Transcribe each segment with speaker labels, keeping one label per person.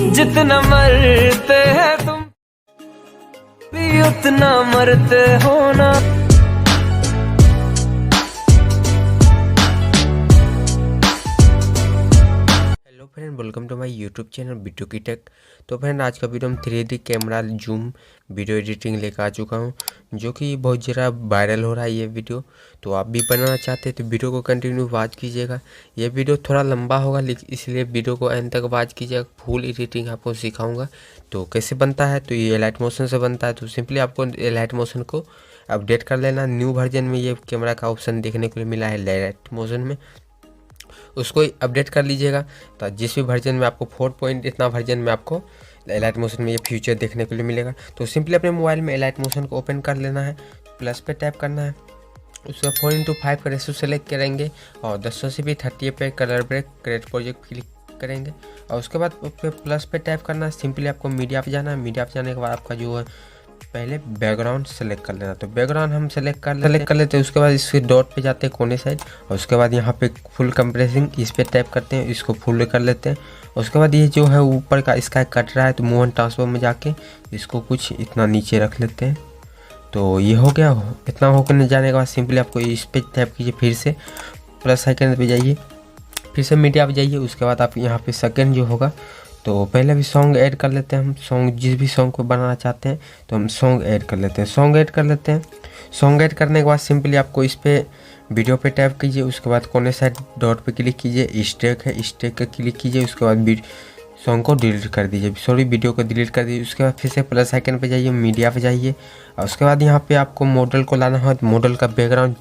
Speaker 1: जितना मरते हैं तुम भी उतना मरते हो ना।
Speaker 2: Hello friend, welcome to my YouTube channel video की टेक। तो फ्रेंड, आज का वीडियो हम 3D camera zoom video editing लेकर आ चुका हूं, जो कि बहुत ज़रा वायरल हो रहा है ये वीडियो। तो आप भी बनाना चाहते हैं तो वीडियो को कंटिन्यू वॉच कीजिएगा। ये वीडियो थोड़ा लंबा होगा, लेकिन इसलिए वीडियो को एंड तक वॉच कीजिएगा। फुल एडिटिंग आपको सिखाऊँगा तो कैसे बनता है। तो ये लाइट मोशन से बनता है। तो सिंपली आपको लाइट मोशन को अपडेट कर लेना। न्यू वर्जन में ये कैमरा का ऑप्शन देखने को मिला है लाइट मोशन में, उसको अपडेट कर लीजिएगा। तो जिस भी वर्जन में आपको 4 पॉइंट इतना वर्जन में आपको लाइट मोशन में ये फीचर देखने के लिए मिलेगा। तो सिंपली अपने मोबाइल में लाइट मोशन को ओपन कर लेना है, प्लस पे टैप करना है, उसका 4:5 का रेशो सेलेक्ट करेंगे और 1080p 30 पे colour break create project click करेंगे। और उसके बाद प्लस पे टैप करना है। सिंपली आपको मीडिया पे जाना है। मीडिया पे जाने के बाद आपका जो है पहले बैकग्राउंड सेलेक्ट कर लेना। तो बैकग्राउंड हम सेलेक्ट कर लेते हैं। उसके बाद इसके डॉट पे जाते हैं कोने साइड, और उसके बाद यहाँ पे फुल कंप्रेसिंग इस पे टैप करते हैं, इसको फुल कर लेते हैं। उसके बाद ये जो है ऊपर का इसका कट रहा है, तो मूव एंड ट्रांसफॉर्म में जाके इसको कुछ इतना नीचे रख लेते हैं। तो ये हो गया। इतना होकर जाने के बाद सिंपली आपको इस पे टैप कीजिए, फिर से प्लस आइकन पे जाइए, फिर से मीडिया पे जाइए। उसके बाद आप यहाँ पे सेकंड जो होगा, तो पहले भी सॉन्ग ऐड कर लेते हैं हम। सॉन्ग जिस भी सॉन्ग को बनाना चाहते हैं तो हम सॉन्ग ऐड कर लेते हैं। सॉन्ग ऐड करने के बाद सिंपली आपको इस पे वीडियो पे टैप कीजिए। उसके बाद कोने साइड डॉट पे क्लिक कीजिए, स्टेक है स्टेक का क्लिक कीजिए। उसके बाद सॉन्ग को डिलीट कर दीजिए, सॉरी वीडियो को डिलीट कर दीजिए। उसके बाद फिर से प्लस आइकन पे जाइए, मीडिया पे जाइए, और उसके बाद यहाँ पे आपको मॉडल को लाना है। मॉडल का बैकग्राउंड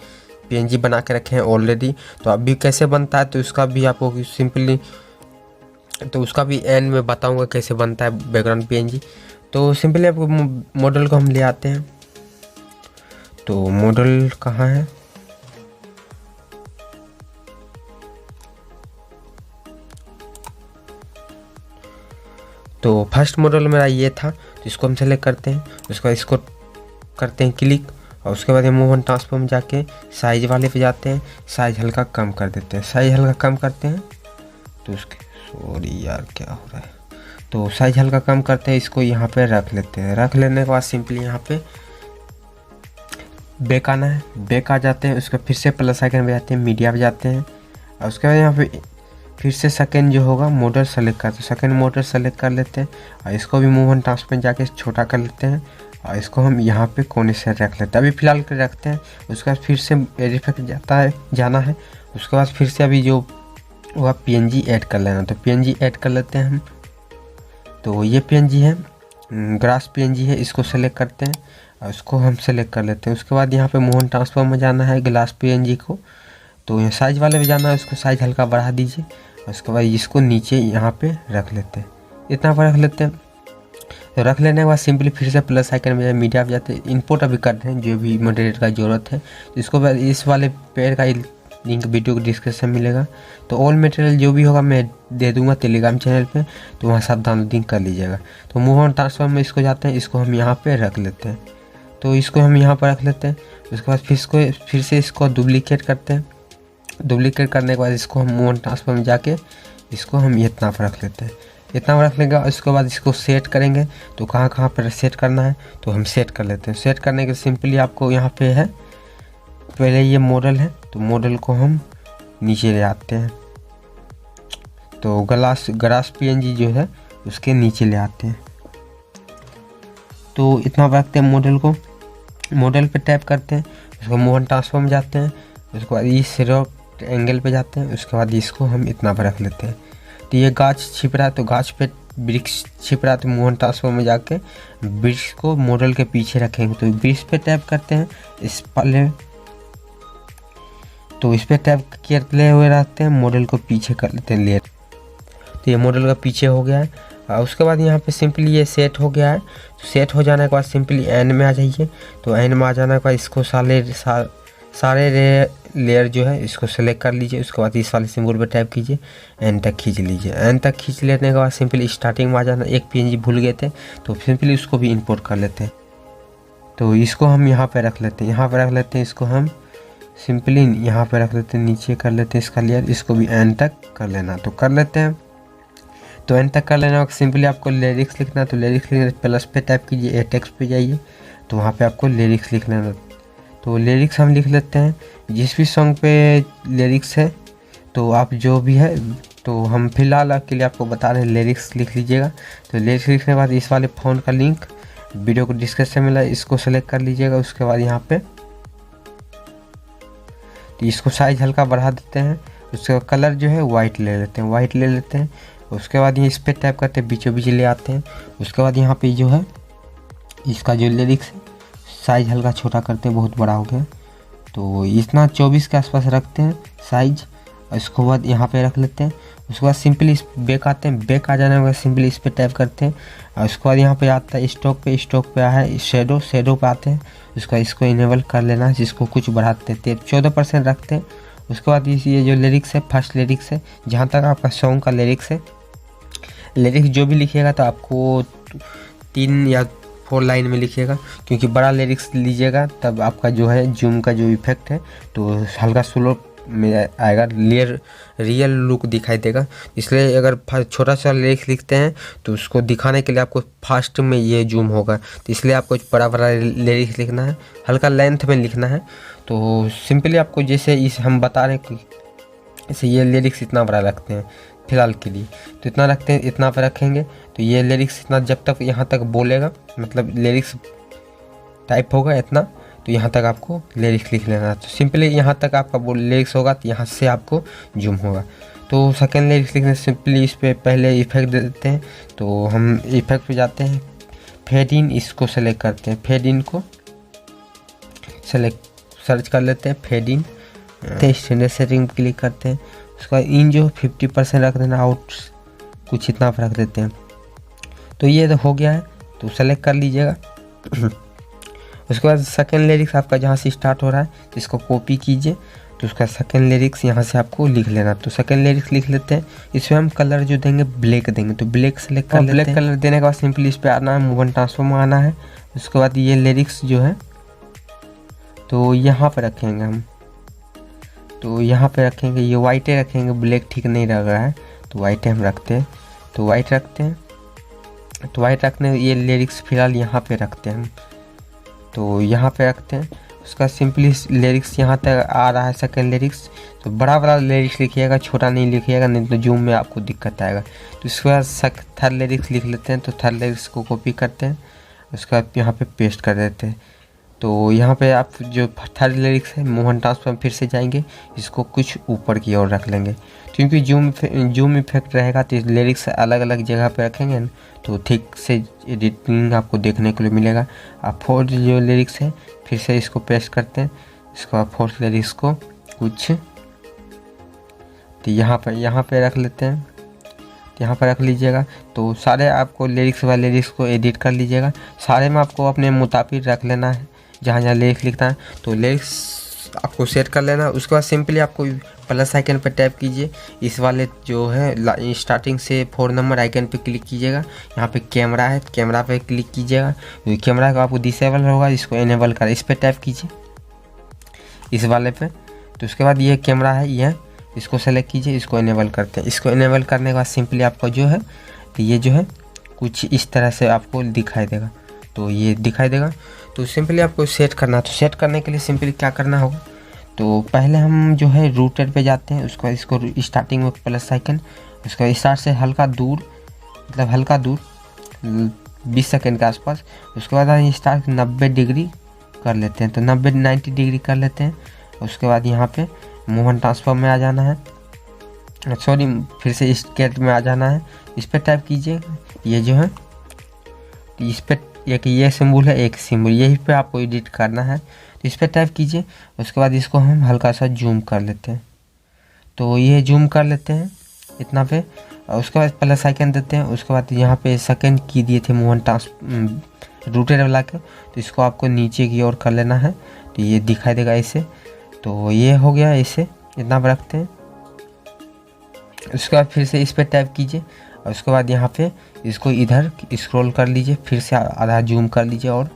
Speaker 2: PNG बना के रखे हैं ऑलरेडी। तो अभी कैसे बनता है तो उसका भी आपको सिंपली, तो उसका भी एंड में बताऊंगा कैसे बनता है बैकग्राउंड PNG। तो सिंपली आपको मॉडल को हम ले आते हैं। तो मॉडल कहाँ है, तो फर्स्ट मॉडल मेरा ये था, तो इसको हम सेलेक्ट करते हैं। उसके बाद इसको करते हैं क्लिक, और उसके बाद मूव एंड ट्रांसफॉर्म में जाके साइज वाले पे जाते हैं, साइज हल्का कम कर देते हैं। साइज हल्का कम करते हैं तो उसके, सॉरी यार क्या हो रहा है, तो साइज हल्का कम करते हैं, इसको यहाँ पे रख लेते हैं। रख लेने के बाद सिंपली यहाँ पे बैक आना है, बैक आ जाते हैं। उसके फिर से प्लस आइकन पे जाते हैं, मीडिया पे जाते हैं, और उसके बाद यहाँ पे फिर से सेकंड जो होगा मॉडल सेलेक्ट करते हैं। सेकंड मॉडल सेलेक्ट कर लेते हैं, और इसको भी मूव एंड ट्रांसफॉर्म जाके छोटा कर लेते हैं, और इसको हम यहाँ पे कोने से रख लेते हैं। अभी फ़िलहाल कर रखते हैं। उसके बाद फिर से इफेक्ट जाना है। उसके बाद फिर से अभी जो वह PNG ऐड कर लेना। तो PNG ऐड कर लेते हैं हम। तो ये PNG है, ग्रास PNG है, इसको सेलेक्ट करते हैं और इसको हम सेलेक्ट कर लेते हैं। उसके बाद यहाँ पे मूव एंड ट्रांसफॉर्म में जाना है ग्लास PNG को, तो यहाँ साइज वाले में जाना है, उसको साइज हल्का बढ़ा दीजिए। उसके बाद इसको नीचे यहाँ पे रख लेते हैं, इतना पर रख लेते हैं। तो रख लेने के बाद सिंपली फिर से प्लस आइकन में मीडिया पे जाते हैं। इंपोर्ट अभी करते हैं जो भी मटेरियल का ज़रूरत है। तो इसको इस वाले पेड़ का लिंक वीडियो को डिस्क्रिप्शन मिलेगा। तो ऑल मटेरियल जो भी होगा मैं दे दूंगा टेलीग्राम चैनल पे, तो वहाँ सब डाउनलोडिंग कर लीजिएगा। तो मूव ऑन ट्रांसफॉर्म में इसको जाते हैं, इसको हम यहाँ पे रख लेते हैं। तो इसको हम यहाँ पर रख लेते हैं। उसके बाद फिर से इसको डुप्लीकेट करते हैं। डुप्लीकेट करने के बाद इसको हम मूव ऑन ट्रांसफॉर्म में जाके इसको हम इतना पर रख लेते हैं। इतना रख लेंगे, उसके बाद इसको सेट करेंगे। तो कहाँ कहाँ पर सेट करना है तो हम सेट कर लेते हैं। सेट करने के सिंपली आपको यहाँ पे है, पहले ये मॉडल है, तो मॉडल को हम नीचे ले आते हैं। तो ग्रास PNG जो है उसके नीचे ले आते हैं। तो इतना रखते हैं मॉडल को। मॉडल पे टैप करते हैं, उसको मूव एंड ट्रांसफॉर्म जाते हैं। उसके बाद इस एंगल पे जाते हैं। उसके बाद इसको हम इतना पर रख लेते हैं। तो ये गाछ छिप रहा है, तो गाछ पे वृक्ष छिप रहा है, तो मूव एंड ट्रांसफॉर्म में जाके वृक्ष को मॉडल के पीछे रखेंगे। तो वृक्ष पे टैप करते हैं, इस पहले तो इस पे टैप करते हुए रहते हैं, मॉडल को पीछे कर लेते हैं लेयर। तो ये मॉडल का पीछे हो गया है। और उसके बाद यहाँ पे सिंपली ये सेट हो गया है। तो सेट हो जाने के बाद सिंपली एंड में आ जाइए। तो एंड में आ जाने के बाद इसको सारे लेयर जो है इसको सेलेक्ट कर लीजिए। उसके बाद इस वाले सिंबल पर टैप कीजिए, एंड तक खींच लीजिए। एंड तक खींच लेने के बाद सिंपली स्टार्टिंग में आ जाना। एक PNG भूल गए थे, तो सिंपली उसको भी इंपोर्ट कर लेते हैं। तो इसको हम यहाँ पे रख लेते हैं, यहाँ पे रख लेते हैं। इसको हम सिंपली यहाँ पे रख लेते हैं, नीचे कर लेते हैं इसका लेयर। इसको भी एंड तक कर लेना, तो कर लेते हैं। तो एंड तक कर लेना। सिंपली आपको लिरिक्स लिखना है, तो लिरिक्स लिखने प्लस पे टाइप कीजिए, टेक्स्ट पे जाइए, तो वहाँ पे आपको लिरिक्स लिख लेना। तो लिरिक्स हम लिख लेते हैं, जिस भी सॉन्ग पे लिरिक्स है तो आप जो भी है, तो हम फिलहाल के लिए आपको बता रहे हैं लिरिक्स लिख लीजिएगा। तो लिरिक्स लिखने के बाद इस वाले फ़ोन का लिंक वीडियो को डिस्क्रिप्शन में मिला, इसको सेलेक्ट कर लीजिएगा। उसके बाद यहाँ पे तो इसको साइज हल्का बढ़ा देते हैं। उसका कलर जो है वाइट ले लेते हैं, वाइट ले लेते हैं। उसके बाद ये इस पर टाइप करते हैं, बीचों बीच ले आते हैं। उसके बाद यहाँ पे जो है इसका जो लिरिक्स है साइज हल्का छोटा करते हैं, बहुत बड़ा हो गया, तो इतना 24 के आसपास रखते हैं साइज। उसके बाद यहाँ पे रख लेते हैं। उसके बाद सिंपली इस बैक आते हैं, बैक आ जाने के बाद सिंपली इस पर टाइप करते हैं। और उसके बाद यहाँ पे आता है स्टॉक पे आया है शेडो पे आते हैं। उसके बाद इसको इनेबल कर लेना है, जिसको कुछ बढ़ाते हैं 14% रखते हैं। उसके बाद ये जो लिरिक्स है, फर्स्ट लिरिक्स है, जहाँ तक आपका सॉन्ग का लिरिक्स है, लिरिक्स जो भी लिखिएगा तो आपको 3 या 4 लाइन में लिखिएगा, क्योंकि बड़ा लिरिक्स लीजिएगा तब आपका जो है जूम का जो इफेक्ट है तो हल्का स्लो में आएगा, रियल लुक दिखाई देगा। इसलिए अगर छोटा सा लिरिक्स लिखते हैं तो उसको दिखाने के लिए आपको फास्ट में ये जूम होगा, तो इसलिए आपको बड़ा बड़ा लिरिक्स लिखना है, हल्का लेंथ में लिखना है। तो सिंपली आपको जैसे इस हम बता रहे हैं कि इसे ये लिरिक्स इतना बड़ा रखते हैं फ़िलहाल के लिए, तो इतना रखते हैं, इतना पर रखेंगे। तो ये लिरिक्स इतना जब तक यहाँ तक बोलेगा, मतलब लिरिक्स टाइप होगा इतना, तो यहाँ तक आपको लिरिक्स लिख लेना। तो सिंपली यहाँ तक आपका लिरिक्स होगा, तो यहाँ से आपको जूम होगा। तो सेकेंड लिरिक्स लिखने से सिंपली इस पर पहले इफेक्ट दे देते हैं। तो हम इफेक्ट पे जाते हैं, फेड इन, इसको सेलेक्ट करते हैं, फेड इन को सर्च कर लेते हैं, fade in, standard setting click करते हैं। उसका इन जो 50% रख देना, आउट कुछ इतना पर रख देते हैं। तो ये तो हो गया है, तो सेलेक्ट कर लीजिएगा। उसके बाद सेकेंड लिरिक्स आपका जहाँ से स्टार्ट हो रहा है तो इसको कॉपी कीजिए, तो उसका सेकेंड लिरिक्स यहाँ से आपको लिख लेना। तो सेकेंड लिरिक्स लिख लेते हैं। इसमें हम कलर जो देंगे ब्लैक देंगे, तो ब्लैक सेलेक्ट कर लेते हैं। ब्लैक कलर देने के बाद सिंपली इस पर आना है, मूव एंड ट्रांसफर में आना है। उसके बाद ये लिरिक्स जो है तो यहाँ पर रखेंगे हम, तो यहाँ पे रखेंगे, ये वाइटे रखेंगे, ब्लैक ठीक नहीं लग रहा है, तो वाइटे हम रखते हैं। तो वाइट रखते हैं, तो वाइट रखने ये लिरिक्स फिलहाल यहाँ पे रखते हैं हम, तो यहाँ पे रखते हैं। उसका सिंपली लिरिक्स यहाँ तक आ रहा है सेकेंड लिरिक्स, तो बड़ा बड़ा लिरिक्स लिखिएगा, छोटा नहीं लिखिएगा, नहीं तो जूम में आपको दिक्कत आएगा। तो इसके बाद थर्ड लिरिक्स लिख लेते हैं। तो थर्ड लिरिक्स को कॉपी करते हैं, उसका यहाँ पे पेस्ट कर देते हैं। तो यहाँ पे आप जो थर्ड लिरिक्स है मूव एंड ट्रांसफर में फिर से जाएंगे, इसको कुछ ऊपर की ओर रख लेंगे, क्योंकि जूम इफेक्ट रहेगा तो लिरिक्स अलग अलग जगह पे रखेंगे ना, तो ठीक से एडिटिंग आपको देखने को मिलेगा। आप फोर्थ जो लिरिक्स है फिर से इसको पेस्ट करते हैं। इसको आप फोर्थ लिरिक्स को कुछ तो यहाँ पे रख लेते हैं, यहाँ पर रख लीजिएगा। तो सारे आपको लिरिक्स वाले लिरिक्स को एडिट कर लीजिएगा, सारे में आपको अपने मुताबिक रख लेना है जहाँ जहाँ लिरिक्स लिखना है। तो लिरिक्स आपको सेट कर लेना। उसके बाद सिंपली आपको प्लस आइकन पर टैप कीजिए, इस वाले जो है स्टार्टिंग से 4 नंबर आइकन पे क्लिक कीजिएगा। यहाँ पे कैमरा है, कैमरा पे क्लिक कीजिएगा, कैमरा का आपको डिसेबल होगा, इसको इनेबल कर, इस पर टैप कीजिए इस वाले पे। तो उसके बाद ये कैमरा है, ये इसको सेलेक्ट कीजिए, इसको इनेबल करते हैं। इसको इनेबल करने के बाद सिंपली आपको जो है तो ये जो है कुछ इस तरह से आपको दिखाई देगा, तो ये दिखाई देगा। तो सिंपली आपको सेट करना है। तो सेट करने के लिए सिंपली क्या करना होगा, तो पहले हम जो है रूटर पे जाते हैं। उसको इसको स्टार्टिंग में प्लस आइकन, उसका स्टार्ट से हल्का दूर, मतलब हल्का दूर 20 सेकेंड के आसपास। उसके बाद हम स्टार्ट 90 डिग्री कर लेते हैं, तो 90 डिग्री कर लेते हैं। उसके बाद यहाँ पे मूव एंड ट्रांसफर में आ जाना है, सॉरी फिर से स्केट में आ जाना है। इस पर टाइप कीजिए, ये जो है इस पर एक ये सिंबल है, एक सिंबल, यही पे आपको एडिट करना है। तो इस पर टाइप कीजिए। उसके बाद इसको हम हल्का सा जूम कर लेते हैं, तो ये जूम कर लेते हैं इतना पे। और उसके बाद प्लस आइकन देते हैं। उसके बाद यहाँ पे सेकंड की दिए थे मूव एंड ट्रांसफर रूटेड वाला के, तो इसको आपको नीचे की ओर कर लेना है, तो ये दिखाई देगा ऐसे। तो ये हो गया, ऐसे इतना पर रखते हैं। उसके बाद फिर से इस पर टाइप कीजिए, और उसके बाद यहाँ पे इसको इधर स्क्रॉल कर लीजिए, फिर से आधा जूम कर लीजिए, और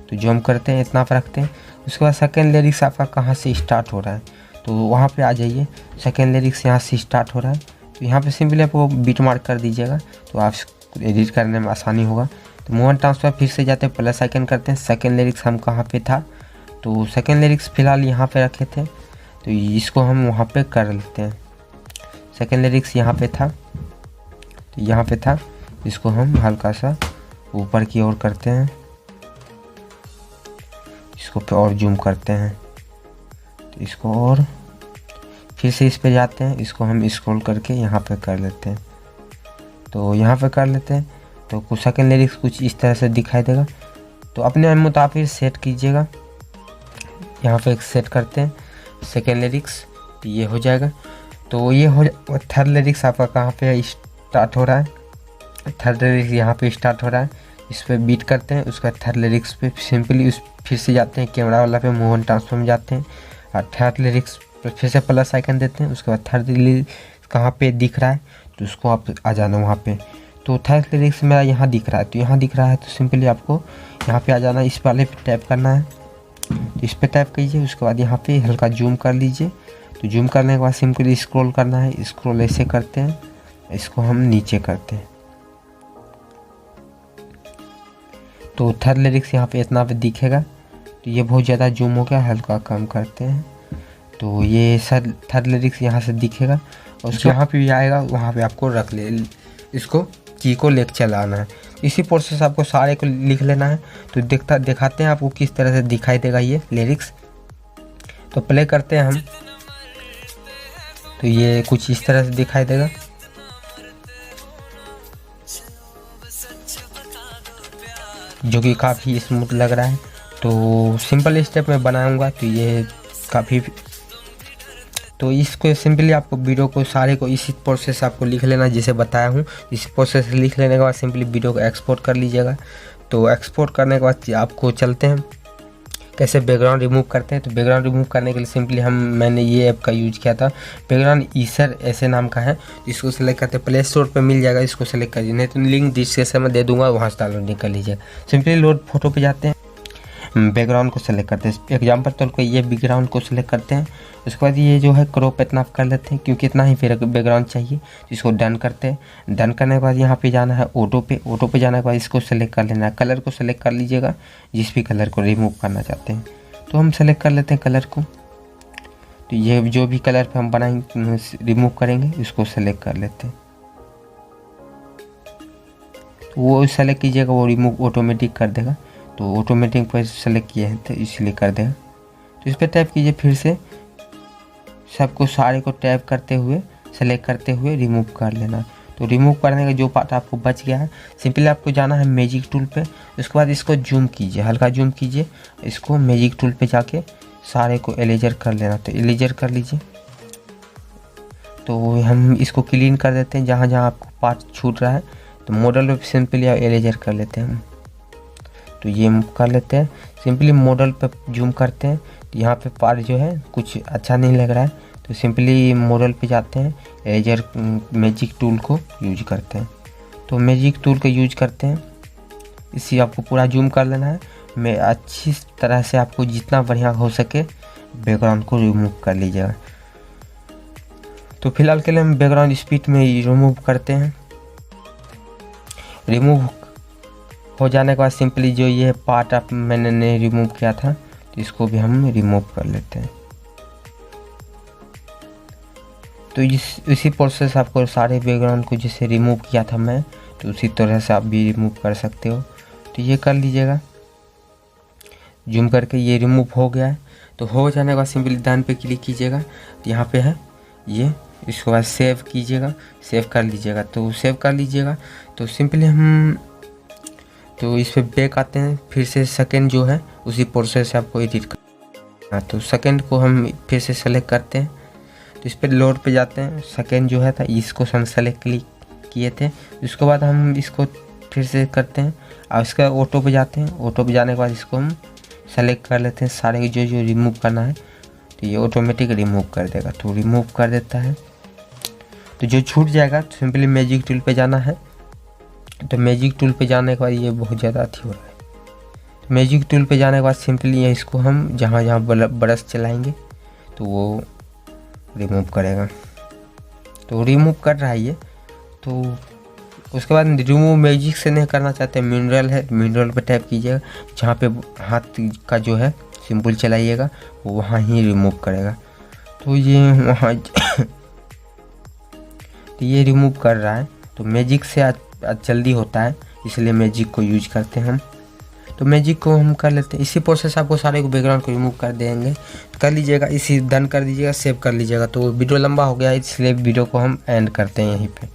Speaker 2: तो जूम करते हैं इतना पर रखते हैं। उसके बाद सेकेंड लिरिक्स आपका कहाँ से स्टार्ट हो रहा है, तो वहाँ पे आ जाइए। सेकेंड लिरिक्स यहाँ से स्टार्ट हो रहा है, तो यहाँ पे सिंपली आपको बीट मार्क कर दीजिएगा, तो आप एडिट करने में आसानी होगा। तो मूव एंड ट्रांसफर फिर से जाते हैं, प्लस आइकन करते हैं। सेकंड लिरिक्स हम कहाँ पे था, तो सेकंड लिरिक्स फिलहाल यहाँ पे रखे थे, तो इसको हम वहाँ पे कर लेते हैं। सेकंड लिरिक्स यहाँ पे था, तो यहाँ पे था, इसको हम हल्का सा ऊपर की ओर करते हैं, इसको पे और जूम करते हैं, तो इसको और फिर से इस पे जाते हैं, इसको हम स्क्रॉल करके यहाँ पे कर लेते हैं। तो यहाँ पे कर लेते हैं, तो कुछ सेकंड लिरिक्स कुछ इस तरह से दिखाई देगा। तो अपने मुताबिक सेट कीजिएगा, यहाँ पे एक सेट करते हैं सेकंड लिरिक्स, तो ये हो जाएगा। तो ये हो थर्ड लिरिक्स आपका कहाँ पे स्टार्ट हो रहा है, थर्ड लिरिक्स यहाँ पे स्टार्ट हो रहा है, इस पर बीट करते हैं। उसका थर्ड लिरिक्स पे सिंपली उस फिर से जाते हैं, कैमरा वाला पे मूव एंड ट्रांसफर में जाते हैं और थर्ड लिरिक्स पर फिर से प्लस आइकन देते हैं। उसके बाद थर्ड लिरिक्स कहाँ पे दिख रहा है, तो उसको आप आ जाना वहाँ पे। तो थर्ड लिरिक्स मेरा यहाँ दिख रहा है, तो यहाँ दिख रहा है, तो सिंपली आपको यहाँ पे आ जाना, इस वाले पे टैप करना है, तो इस पर टैप कीजिए। उसके बाद यहाँ पे हल्का जूम कर लीजिए, तो जूम करने के बाद सिंपली स्क्रॉल करना है, स्क्रॉल ऐसे करते हैं, इसको हम नीचे करते हैं। तो थर्ड लिरिक्स यहाँ पे इतना पे दिखेगा, तो ये बहुत ज़्यादा जूम हो गया, हल्का कम करते हैं। तो ये सर थर्ड लिरिक्स यहाँ से दिखेगा, और उसके यहाँ पे भी आएगा, वहाँ पे आपको रख ले, इसको की को लेके चलाना है। इसी प्रोसेस आपको सारे को लिख लेना है। तो दिखाते हैं आपको किस तरह से दिखाई देगा ये लिरिक्स। तो प्ले करते हैं हम, तो ये कुछ इस तरह से दिखाई देगा। जो कि काफ़ी स्मूथ लग रहा है। तो सिंपल स्टेप में बनाऊंगा, तो ये काफ़ी, तो इसको सिंपली आपको वीडियो को सारे को इसी प्रोसेस आपको लिख लेना जैसे बताया हूँ। इसी प्रोसेस लिख लेने के बाद सिंपली वीडियो को एक्सपोर्ट कर लीजिएगा। तो एक्सपोर्ट करने के बाद आपको चलते हैं कैसे बैकग्राउंड रिमूव करते हैं। तो बैकग्राउंड रिमूव करने के लिए सिंपली मैंने ये ऐप का यूज किया था, बैकग्राउंड ईसर ऐसे नाम का है। इसको सेलेक्ट करते हैं, प्ले स्टोर पर मिल जाएगा, इसको सेलेक्ट करिए, नहीं तो लिंक डिस्क्रिप्शन में दे दूंगा, वहाँ से डाउनलोड कर लीजिएगा। सिंपली लोड फोटो पे जाते हैं, बैकग्राउंड को सेलेक्ट करते हैं, एग्जाम्पल तौर पर ये बैकग्राउंड को सेलेक्ट करते हैं। उसके बाद ये जो है क्रॉप इतना आप कर लेते हैं, क्योंकि इतना ही फिर बैकग्राउंड चाहिए। इसको डन करते हैं। डन करने के बाद यहाँ पे जाना है ऑटो पे, ऑटो पे जाने के बाद इसको सेलेक्ट कर लेना है, कलर को सेलेक्ट कर लीजिएगा, जिस भी कलर को रिमूव करना चाहते हैं। तो हम सेलेक्ट कर लेते हैं कलर को। तो ये जो भी कलर पे हम बनाएंगे रिमूव करेंगे, इसको सेलेक्ट कर लेते हैं। तो वो सेलेक्ट कीजिएगा, वो रिमूव ऑटोमेटिक कर देगा। तो ऑटोमेटिक पर सेलेक्ट किए हैं तो इसलिए कर देगा। तो इस पर टैप कीजिए, फिर से सबको सारे को टैप करते हुए सेलेक्ट करते हुए रिमूव कर लेना। तो रिमूव करने का जो पार्ट आपको बच गया है, सिंपली आपको जाना है मैजिक टूल पे। उसके बाद इसको जूम कीजिए, हल्का जूम कीजिए, इसको मैजिक टूल पे जाके सारे को इरेजर कर लेना। तो इरेजर कर लीजिए। तो हम इसको क्लीन कर देते हैं, जहाँ जहाँ आपको पार्ट छूट रहा है। तो मॉडल पे सिंपली इरेजर कर लेते हैं हम। तो ये कर लेते हैं, सिंपली मॉडल पे जूम करते हैं। तो यहाँ पे पार्ट जो है कुछ अच्छा नहीं लग रहा है, तो सिंपली मॉडल पे जाते हैं, इरेजर मैजिक टूल को यूज करते हैं। तो मैजिक टूल को यूज करते हैं, इसी आपको पूरा जूम कर लेना है। मैं अच्छी तरह से आपको जितना बढ़िया हो सके बैकग्राउंड को रिमूव कर लीजिएगा। तो फिलहाल के लिए हम बैकग्राउंड स्पीड में रिमूव करते हैं। रिमूव हो जाने के बाद सिंपली जो ये पार्ट आप मैंने रिमूव किया था, तो इसको भी हम रिमूव कर लेते हैं। तो इसी प्रोसेस आपको सारे बैकग्राउंड को जैसे रिमूव किया था मैं, तो उसी तरह से आप भी रिमूव कर सकते हो। तो ये कर लीजिएगा, जूम करके ये रिमूव हो गया है। तो हो जाने के बाद सिंपली डन पे क्लिक कीजिएगा, तो यहाँ पे है ये, इसके बाद सेव कीजिएगा, सेव कर लीजिएगा। तो सेव कर लीजिएगा। तो सिंपली हम तो इस पर बैक आते हैं, फिर से सेकंड जो है उसी प्रोसेस से आपको एडिट करना। तो सेकंड को हम फिर से सेलेक्ट करते हैं, तो इस पर लोड पे जाते हैं। सेकंड जो है था इसको हम सेलेक्ट क्लिक किए थे, उसके बाद हम इसको फिर से करते हैं और इसका ऑटो पे जाते हैं। ऑटो पे जाने के बाद इसको हम सेलेक्ट कर लेते हैं, सारे जो जो रिमूव करना है, तो ये ऑटोमेटिक रिमूव कर देगा। तो रिमूव कर देता है, तो जो छूट जाएगा तो सिंपली मैजिक टूल पे जाना है। तो मैजिक टूल पे जाने के बाद ये बहुत ज़्यादा अच्छी हो रहा है। तो मैजिक टूल पे जाने के बाद सिंपली इसको हम जहाँ जहाँ ब्रश चलाएंगे तो वो रिमूव करेगा। तो रिमूव कर रहा है ये। तो उसके बाद रिमूव मैजिक से नहीं करना चाहते, मिनरल है, मिनरल पे टैप कीजिएगा, जहाँ पे हाथ का जो है सिंबल चलाइएगा वो वहाँ ही रिमूव करेगा। तो ये वहाँ तो ये रिमूव कर रहा है। तो मैजिक से आज जल्दी होता है, इसलिए मैजिक को यूज करते हैं हम। तो मैजिक को हम कर लेते हैं। इसी प्रोसेस आपको सारे को बैकग्राउंड को रिमूव कर देंगे, कर लीजिएगा, इसी डन कर दीजिएगा, सेव कर लीजिएगा। तो वीडियो लंबा हो गया इसलिए वीडियो को हम एंड करते हैं यहीं पे।